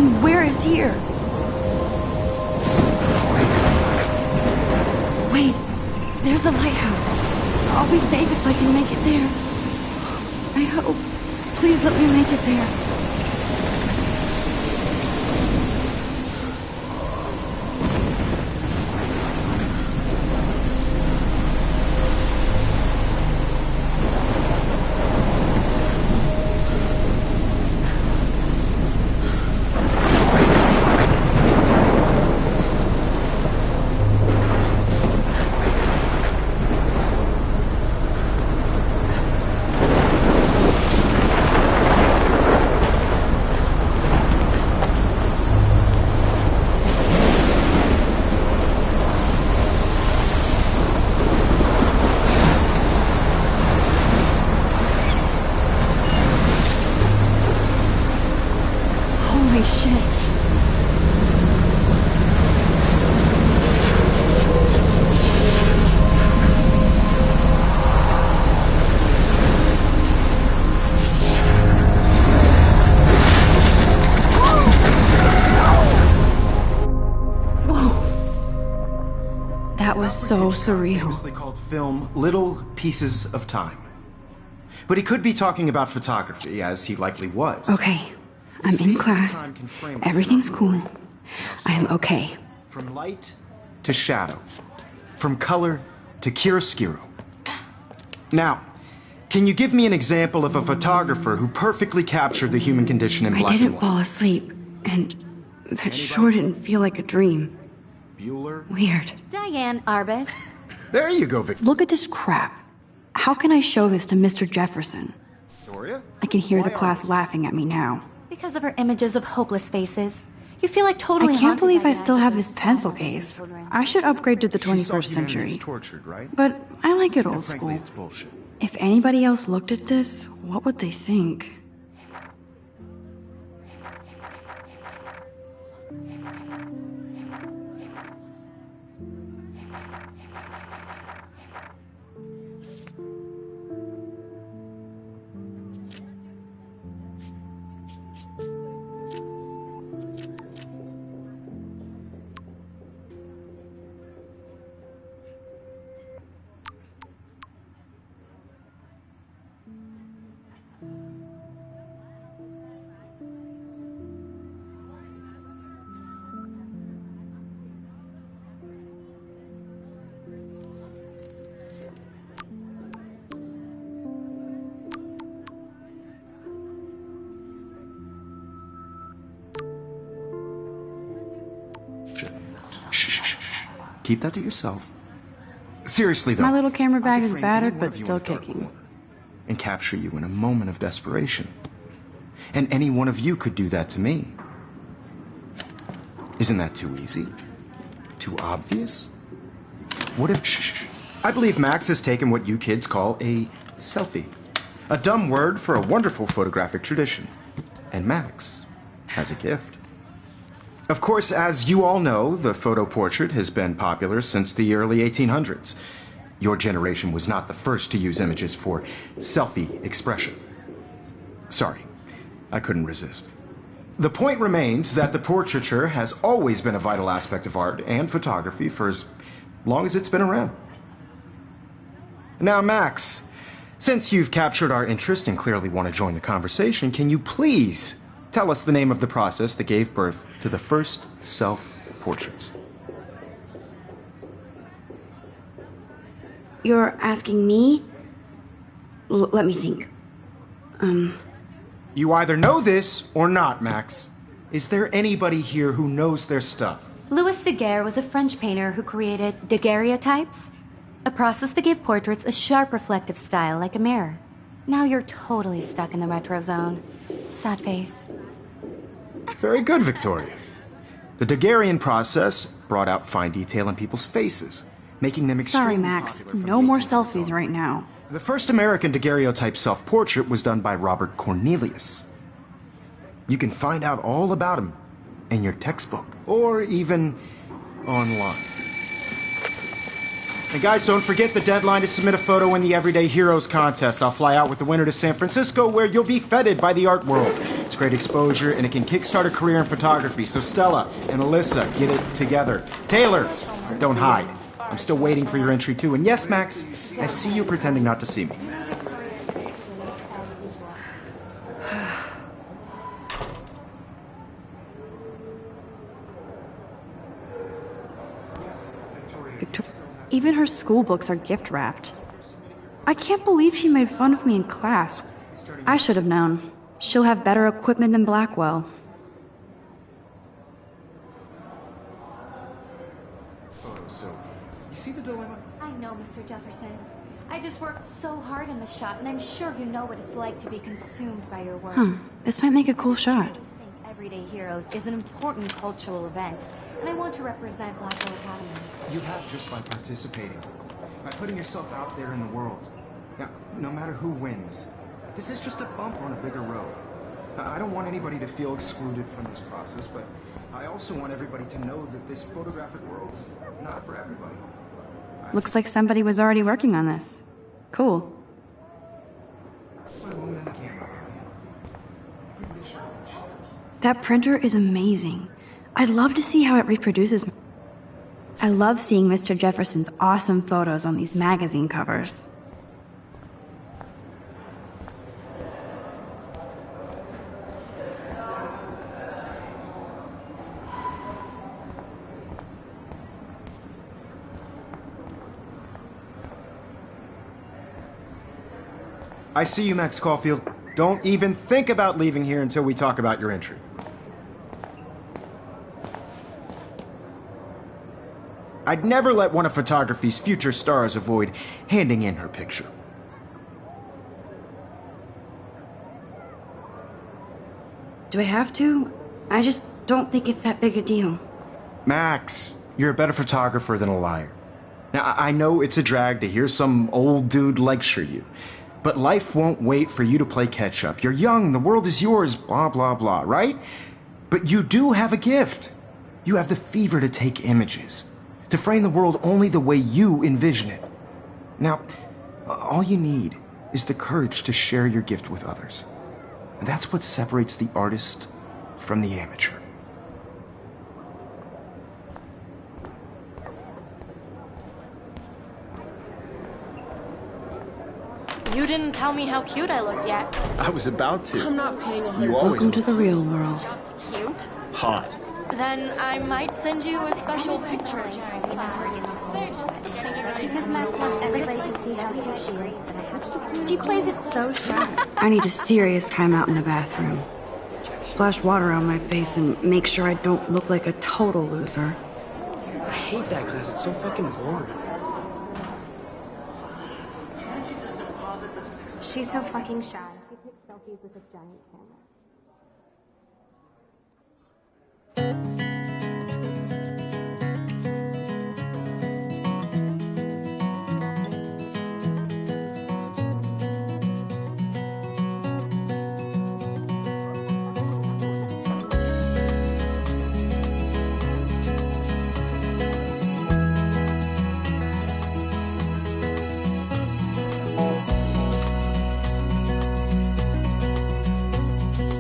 And where is here? Wait, there's the lighthouse. I'll be safe if I can make it there. I hope. Please let me make it there. Holy shit. Whoa. That was so surreal. Famously called film Little Pieces of Time. But he could be talking about photography, as he likely was. Okay. I'm in class. Everything's cool. I am okay. From light to shadow. From color to chiaroscuro. Now, can you give me an example of a photographer who perfectly captured the human condition in black and white? I didn't fall asleep, and that sure didn't feel like a dream. Bueller? Weird. Diane Arbus. There you go, Victoria. Look at this crap. How can I show this to Mr. Jefferson? Victoria? I can hear the Why class Arbus? laughing at me now. Because of her images of hopeless faces. You feel like totally I can't haunted believe by I the still eyes have of this those pencil silent case. children. I should upgrade to the She saw 21st humanity's century. tortured, right? But I like it And old frankly, school. it's bullshit. If anybody else looked at this, what would they think? Keep that to yourself. Seriously, though. My little camera I bag could is frame battered, any one but of you still in a dark kicking. corner and capture you in a moment of desperation. And any one of you could do that to me. Isn't that too easy? Too obvious? What if... I believe Max has taken what you kids call a selfie. A dumb word for a wonderful photographic tradition. And Max has a gift. Of course, as you all know, the photo portrait has been popular since the early 1800s. Your generation was not the first to use images for selfie expression. Sorry, I couldn't resist. The point remains that the portraiture has always been a vital aspect of art and photography for as long as it's been around. Now, Max, since you've captured our interest and clearly want to join the conversation, can you please tell us the name of the process that gave birth to the first self-portraits? You're asking me? Let me think. You either know this or not, Max. Is there anybody here who knows their stuff? Louis Daguerre was a French painter who created daguerreotypes, a process that gave portraits a sharp reflective style like a mirror. Now you're totally stuck in the retro zone. Sad face. Very good, Victoria. The Daguerrean process brought out fine detail in people's faces, making them extremely Sorry, Max. popular from No the more 1800s selfies on. right now. The first American daguerreotype self-portrait was done by Robert Cornelius. You can find out all about him in your textbook, or even online. And guys, don't forget the deadline to submit a photo in the Everyday Heroes contest. I'll fly out with the winner to San Francisco, where you'll be feted by the art world. It's great exposure, and it can kickstart a career in photography. So Stella and Alyssa, get it together. Taylor, don't hide. I'm still waiting for your entry, too. And yes, Max, I see you pretending not to see me. Even her school books are gift wrapped. I can't believe she made fun of me in class. I should have known. She'll have better equipment than Blackwell. So, you see the dilemma? I know, Mr. Jefferson. I just worked so hard in the shot, and I'm sure you know what it's like to be consumed by your work. This might make a cool shot. I think Everyday Heroes is an important cultural event, and I want to represent Blackwell Academy. You have just by participating, by putting yourself out there in the world. Now, no matter who wins, this is just a bump on a bigger road. I don't want anybody to feel excluded from this process, but I also want everybody to know that this photographic world is not for everybody. Looks like somebody was already working on this. Cool. That printer is amazing. I'd love to see how it reproduces. I love seeing Mr. Jefferson's awesome photos on these magazine covers. I see you, Max Caulfield. Don't even think about leaving here until we talk about your entry. I'd never let one of photography's future stars avoid handing in her picture. Do I have to? I just don't think it's that big a deal. Max, you're a better photographer than a liar. Now, I know it's a drag to hear some old dude lecture you, but life won't wait for you to play catch-up. You're young, the world is yours, blah, blah, blah, right? But you do have a gift. You have the fever to take images, to frame the world only the way you envision it. Now, all you need is the courage to share your gift with others. And that's what separates the artist from the amateur. You didn't tell me how cute I looked yet. I was about to. I'm not paying 100. You always Welcome to the real world. Just cute. hot. Then I might send you a special picture. They're just getting you ready. Because Max wants everybody to see how cute she is. She plays it so shy. I need a serious timeout in the bathroom. Splash water on my face and make sure I don't look like a total loser. I hate that class. It's so fucking boring. She's so fucking shy. She takes selfies with a giant camera.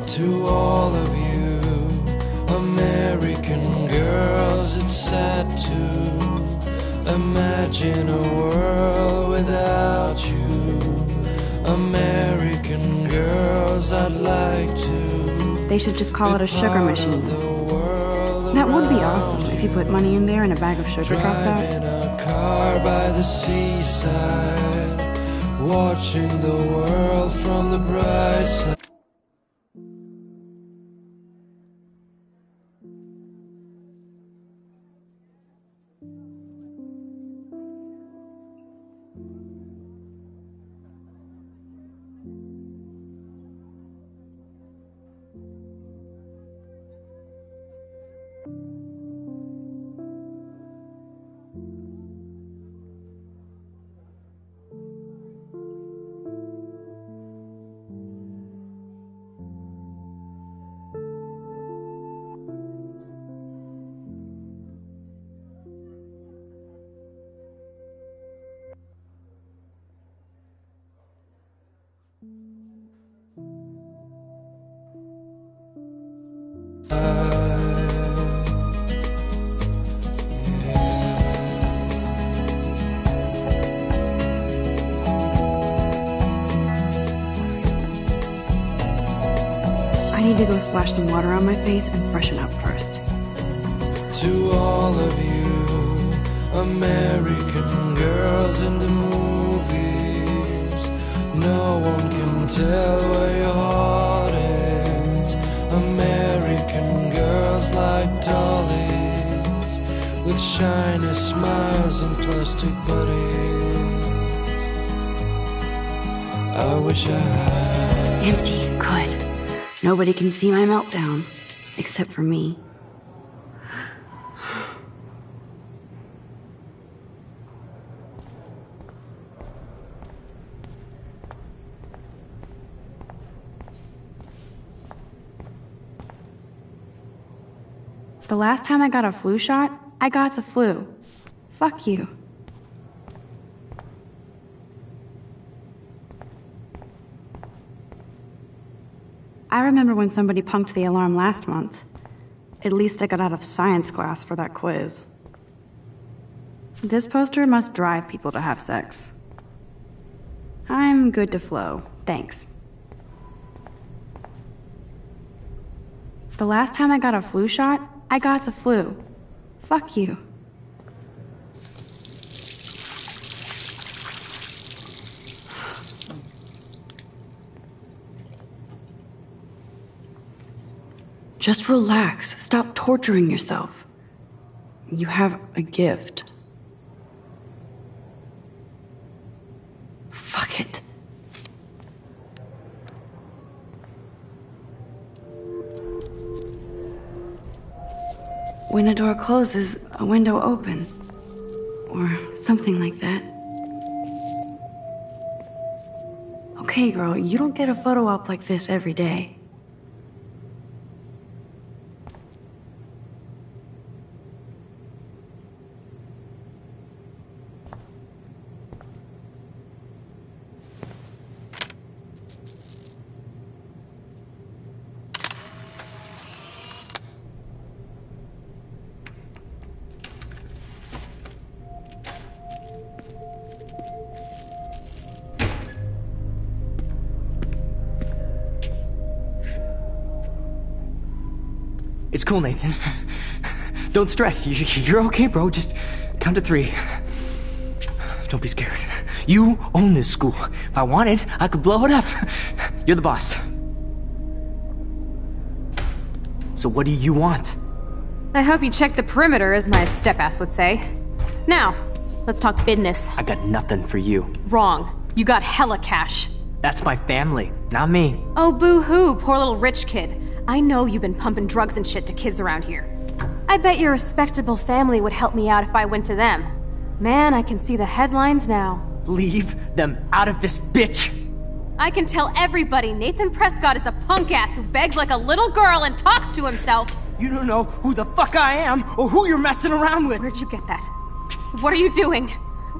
To all of you American girls, it's sad to imagine a world without you. American girls, I'd like to. They should just call it a sugar machine. That would be awesome if you put money in there and a bag of sugar dropped out. In a car by the seaside, watching the world from the bright side. I need to go splash some water on my face and freshen up first. To all of you American girls in the movies, no one can tell where your heart is. American girls like dollies, with shiny smiles and plastic bodies. I wish I had Empty, good. Nobody can see my meltdown, except for me. The last time I got a flu shot, I got the flu. Fuck you. I remember when somebody punked the alarm last month. At least I got out of science class for that quiz. This poster must drive people to have sex. I'm good to flow, thanks. The last time I got a flu shot, I got the flu. Fuck you. Just relax. Stop torturing yourself. You have a gift. Fuck it. When a door closes, a window opens. Or something like that. Okay, girl, you don't get a photo op like this every day. It's cool, Nathan. Don't stress. You're okay, bro. Just count to 3. Don't be scared. You own this school. If I wanted, I could blow it up. You're the boss. So what do you want? I hope you checked the perimeter, as my step-ass would say. Now, let's talk business. I got nothing for you. Wrong. You got hella cash. That's my family, not me. Oh, boo-hoo, poor little rich kid. I know you've been pumping drugs and shit to kids around here. I bet your respectable family would help me out if I went to them. Man, I can see the headlines now. Leave them out of this bitch! I can tell everybody Nathan Prescott is a punk ass who begs like a little girl and talks to himself. You don't know who the fuck I am or who you're messing around with. Where'd you get that? What are you doing?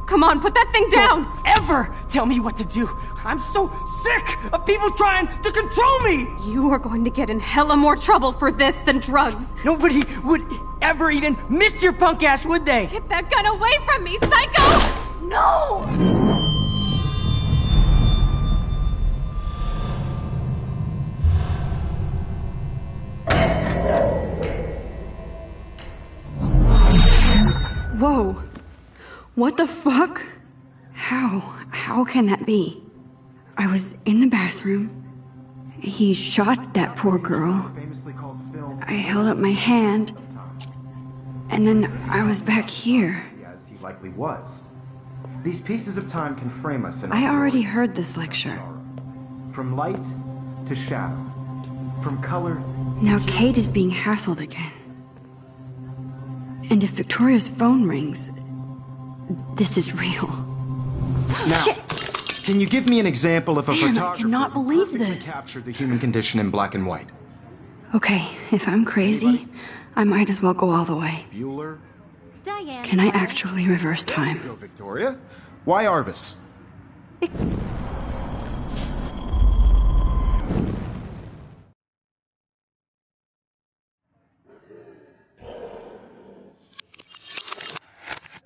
Come on, put that thing down! Don't ever tell me what to do! I'm so sick of people trying to control me! You are going to get in hella more trouble for this than drugs. Nobody would ever even miss your punk ass, would they? Get that gun away from me, psycho! No! Whoa. What the fuck? How can that be? I was in the bathroom. He shot that poor girl. I held up my hand. And then I was back here. As he likely was. These pieces of time can frame us in I already heard this lecture. From light to shadow. From color. Now Kate is being hassled again. And if Victoria's phone rings, this is real. Now, Shit! can you give me an example of a Man, I photographer cannot who believe perfectly this. captured the human condition in black and white? Okay, if I'm crazy, I might as well go all the way. Bueller? Diane. Can I actually reverse time? Go, Victoria. Why Arbus?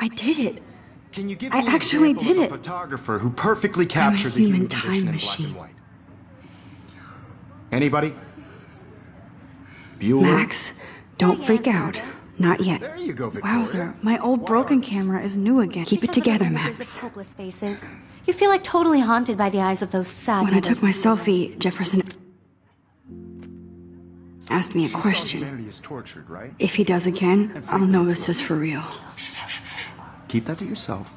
I did it. Can you give I me an actually example did of a it. photographer who perfectly captured the human human time condition in black machine. and white? Anybody? Bueller? Max, don't freak out. Not yet. There you go, Victoria. Wowzer, my old broken camera is new again. Keep it together, Images Max. of hopeless faces. You feel like totally haunted by the eyes of those sad. When I took my widows. selfie, Jefferson asked me a She saw question. humanity is tortured, right? If he does again, I'll know this is for real. Keep that to yourself.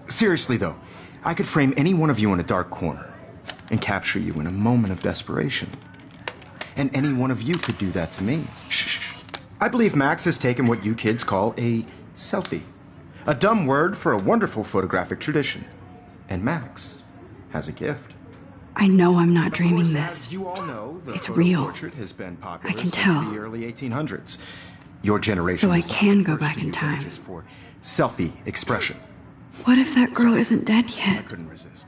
Seriously, though, I could frame any one of you in a dark corner and capture you in a moment of desperation. And any one of you could do that to me. Shh. I believe Max has taken what you kids call a selfie. A dumb word for a wonderful photographic tradition. And Max has a gift. I know I'm not Of dreaming course, this. as you all know, the It's photo real. portrait has been popular I can since tell. the early 1800s. Your generation So I was not can the go first back to in use time. images for selfie expression. What if that girl isn't dead I yet? couldn't resist.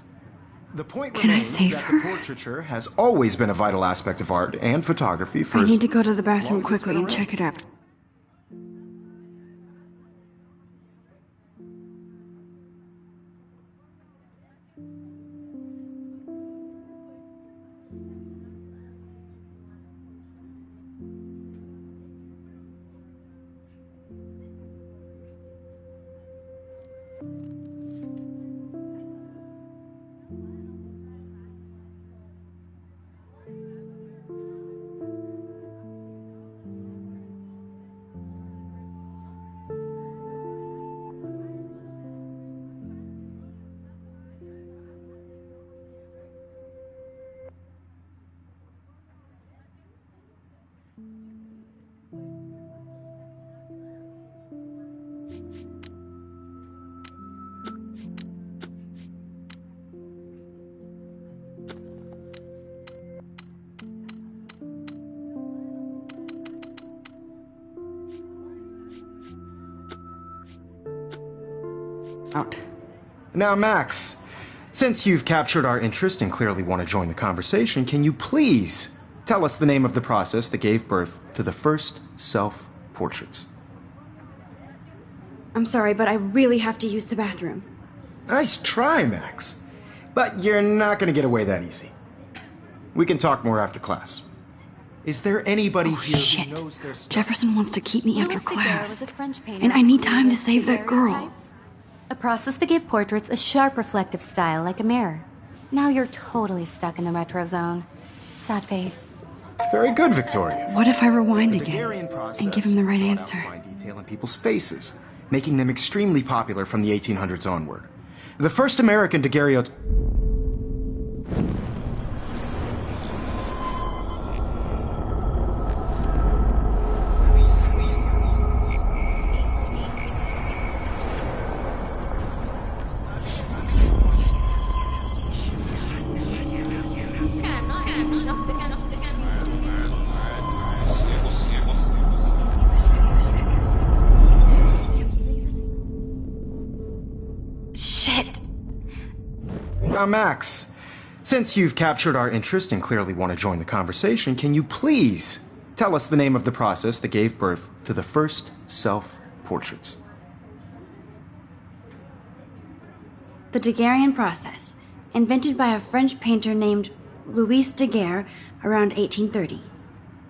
The point Can I remains save that her? the portraiture has always been a vital aspect of art and photography for I as need to go to the long bathroom as it's quickly been and around. check it out. Out. Now, Max, since you've captured our interest and clearly want to join the conversation, can you please tell us the name of the process that gave birth to the first self-portraits? I'm sorry, but I really have to use the bathroom. Nice try, Max. But you're not going to get away that easy. We can talk more after class. Is there anybody Oh, here shit. who knows their stuff? Jefferson wants to keep me after Louis Daguerre class. was a French painter And I need who time to created save that girl. daguerreotypes, a process that gave portraits a sharp reflective style like a mirror. Now you're totally stuck in the retro zone. Sad face. Very good, Victoria. What if I rewind The again Daguerrean process and give him the right brought out answer? fine detail in people's faces, making them extremely popular from the 1800s onward. The first American daguerreotype. Shit! Now, Max, since you've captured our interest and clearly want to join the conversation, can you please tell us the name of the process that gave birth to the first self-portraits? The Daguerrean process, invented by a French painter named Louis Daguerre around 1830.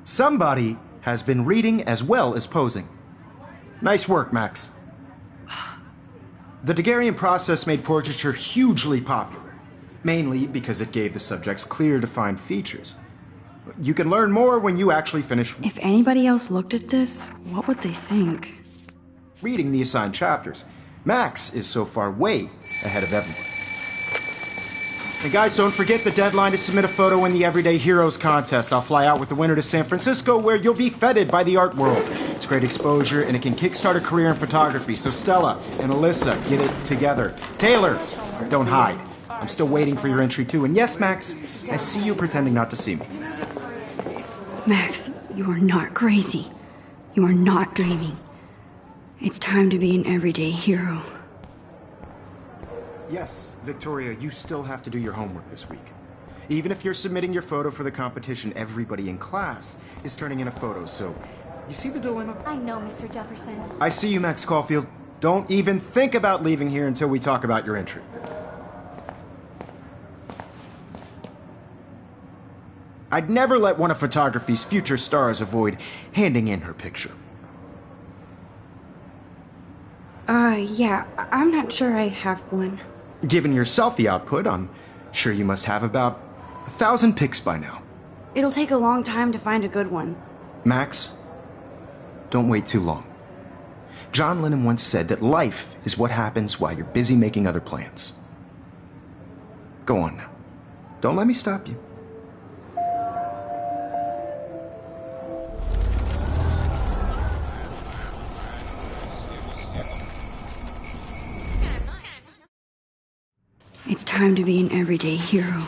Somebody has been reading as well as posing. Nice work, Max. The Daguerrean process made portraiture hugely popular, mainly because it gave the subjects clear, defined features. You can learn more when you actually finish If anybody else looked at this, what would they think? reading the assigned chapters. Max is so far way ahead of everyone. And guys, don't forget the deadline to submit a photo in the Everyday Heroes contest. I'll fly out with the winner to San Francisco, where you'll be feted by the art world. It's great exposure, and it can kickstart a career in photography. So Stella and Alyssa, get it together. Taylor, don't hide. I'm still waiting for your entry too. And yes, Max, I see you pretending not to see me. Max, you are not crazy. You are not dreaming. It's time to be an everyday hero. Yes, Victoria, you still have to do your homework this week. Even if you're submitting your photo for the competition, everybody in class is turning in a photo, so you see the dilemma? I know, Mr. Jefferson. I see you, Max Caulfield. Don't even think about leaving here until we talk about your entry. I'd never let one of photography's future stars avoid handing in her picture. Yeah, I'm not sure I have one. Given your selfie output, I'm sure you must have about 1,000 pics by now. It'll take a long time to find a good one. Max, don't wait too long. John Lennon once said that life is what happens while you're busy making other plans. Go on now. Don't let me stop you. It's time to be an everyday hero.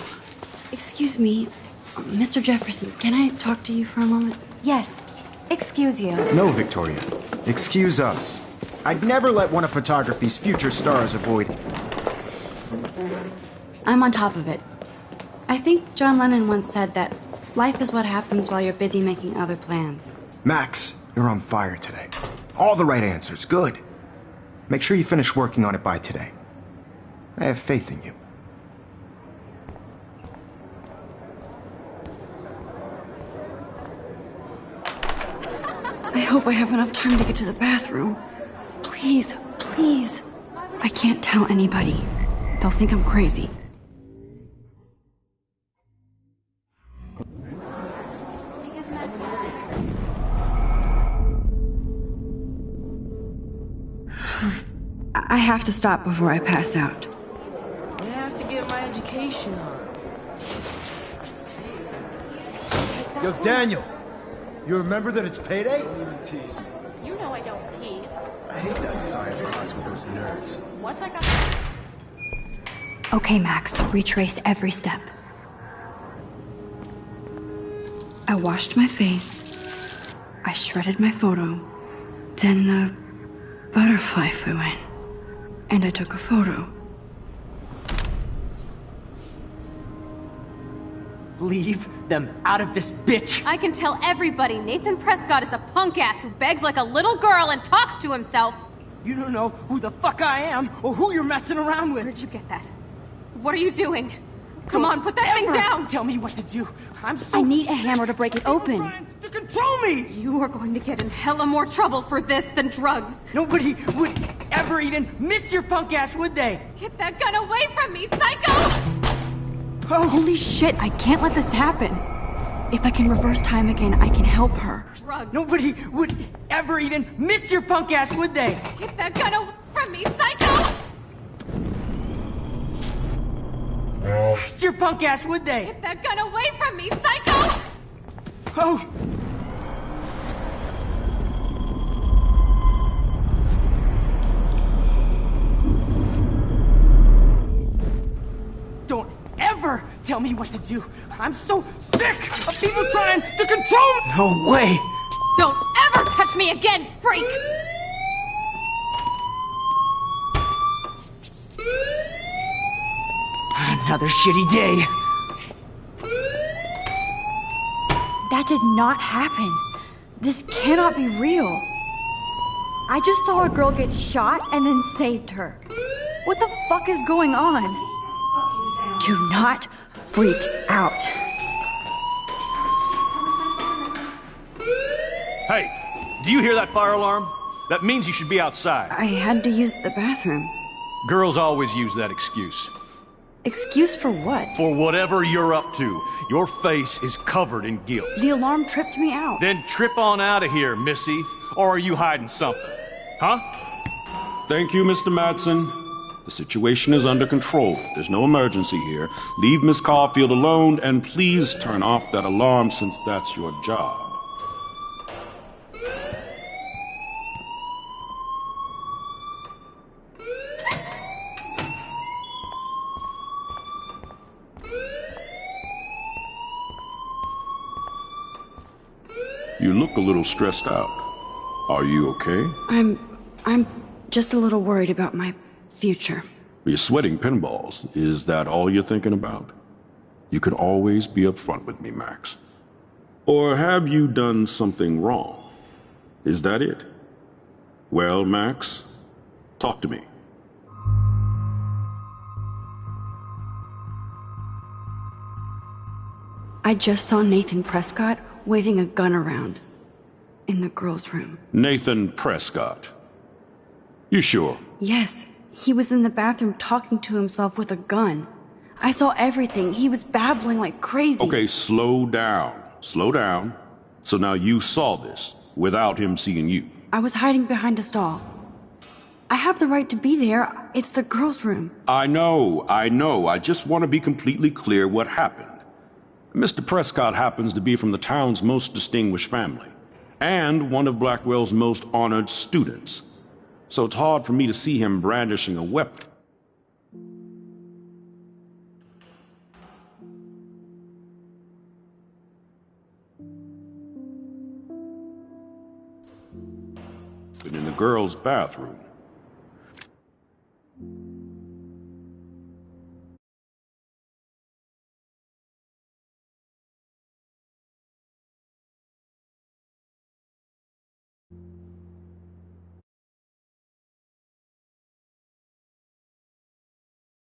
Excuse me, Mr. Jefferson, can I talk to you for a moment? Yes. Excuse you. No, Victoria. Excuse us. I'd never let one of photography's future stars avoid... I'm on top of it. I think John Lennon once said that life is what happens while you're busy making other plans. Max, you're on fire today. All the right answers. Good. Make sure you finish working on it by today. I have faith in you. I hope I have enough time to get to the bathroom. Please, please. I can't tell anybody. They'll think I'm crazy. I have to stop before I pass out. I have to get my education on. Yo, Daniel, you remember that it's payday? You know I don't tease. I hate that science class with those nerds. What's that got? Okay, Max, retrace every step. I washed my face. I shredded my photo. Then the butterfly flew in. And I took a photo. Leave them out of this bitch! I can tell everybody Nathan Prescott is a punk ass who begs like a little girl and talks to himself. You don't know who the fuck I am or who you're messing around with. Where'd you get that? What are you doing? Come on, put that thing down! Tell me what to do. I'm so I need a hammer to break it open. trying to control me! You are going to get in hella more trouble for this than drugs. Nobody would ever even miss your punk ass, would they? Get that gun away from me, psycho! Oh, Holy shit, I can't let this happen. If I can reverse time again, I can help her. Drugs. nobody would ever even miss your punk ass, would they? Get that gun away from me, psycho! Your punk ass, would they? Get that gun away from me, psycho! Oh. Don't ever tell me what to do. I'm so sick of people trying to control me. No way. Don't ever touch me again, freak! Another shitty day. That did not happen. This cannot be real. I just saw a girl get shot and then saved her. What the fuck is going on? Do not freak out. Hey, do you hear that fire alarm? That means you should be outside. I had to use the bathroom. Girls always use that excuse. Excuse for what? For whatever you're up to, your face is covered in guilt. The alarm tripped me out. Then trip on out of here, Missy. Or are you hiding something? Huh? Thank you, Mr. Madsen. The situation is under control. There's no emergency here. Leave Miss Caulfield alone, and please turn off that alarm since that's your job. You look a little stressed out. Are you okay? I'm just a little worried about my future. You're sweating pinballs. Is that all you're thinking about? You can always be upfront with me, Max. Or have you done something wrong? Is that it? Well, Max, Talk to me. I just saw Nathan Prescott waving a gun around in the girls' room. Nathan Prescott. You sure? Yes, he was in the bathroom talking to himself with a gun. I saw everything. He was babbling like crazy. Okay, slow down. Slow down. So now you saw this without him seeing you. I was hiding behind a stall. I have the right to be there. It's the girls' room. I know. I just want to be completely clear what happened. Mr. Prescott happens to be from the town's most distinguished family, and one of Blackwell's most honored students. So it's hard for me to see him brandishing a weapon. In the girls' bathroom.